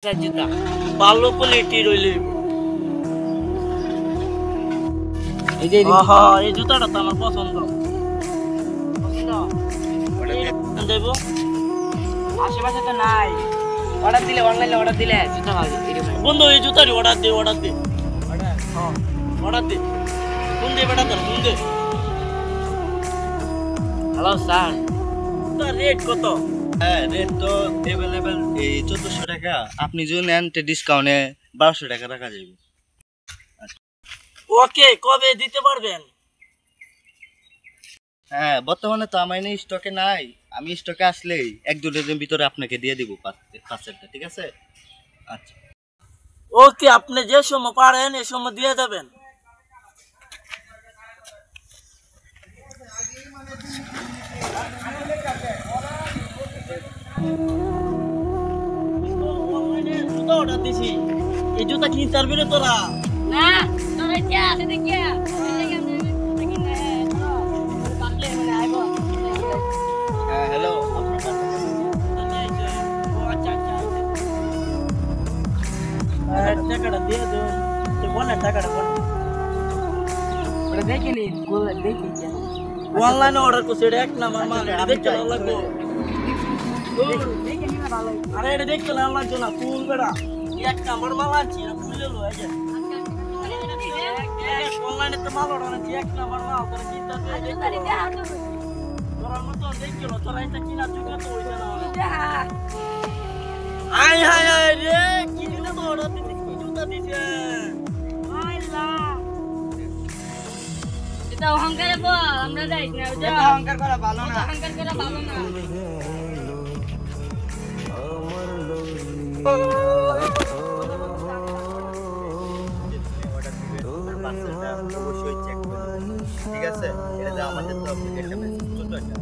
জুতা ভালো কোয়ালিটি রইলে এই জুতাটা তো আমার পছন্দ দেব আশেপাশে তো নাই অর্ডার দিলে অনলাইনে অর্ডার দিলে জুতা পাবে বন্ধু এই জুতারই অর্ডার দে অর্ডার দে কোন দে বেটা তোর কোন দে হ্যালো স্যার তোর রেট কত হ্যাঁ রেট তো अवेलेबल এই 1400 টাকা আপনি যদি নেন তে ডিসকাউন্টে 1200 টাকা রাখা যাবে ওকে কবে দিতে পারবেন হ্যাঁ বর্তমানে তো আমার নেই স্টকে নাই আমি স্টকে আসলেই এক দুই দিনের ভিতরে আপনাকে দিয়ে দিব পাঁচটা ঠিক আছে আচ্ছা ওকে আপনি যে সময় পারেন এই সময় দিয়ে দেবেন জুতা অর্ডার দিছি এই জুতা কিনতে পারবি না তোরা না তোরা কি আছে দেখি হ্যাঁ হ্যালো টাকাটা দিয়ে দেব টাকাটা দেখিনি দেখি অনলাইনে অর্ডার করছি এটা এক নাম্বার মাল দেখতে ভালো লাগবে আরে এটা দেখতে ভালো লাগছে না ফুল বেড়া এক নাম্বার মাল আনছি খুলে লো এই যে অনলাইনে তো মাল অর্ডার আনছি এক নাম্বার মাল তোরা চিন্তা তোরা মতো দেখলো তোরা এটা কিনা যোগ্য তো হইছে না আয় হায় হায় রে কি দিনে তো অর্ডার দিতে কি জুতা দিছে এটা অহংকারে বল আমরা যাই না এটা অহংকার করা ভালো না অহংকার করা ভালো না অবশ্যই চেক করুন ঠিক আছে এটা আমাদের তো ছোট একটা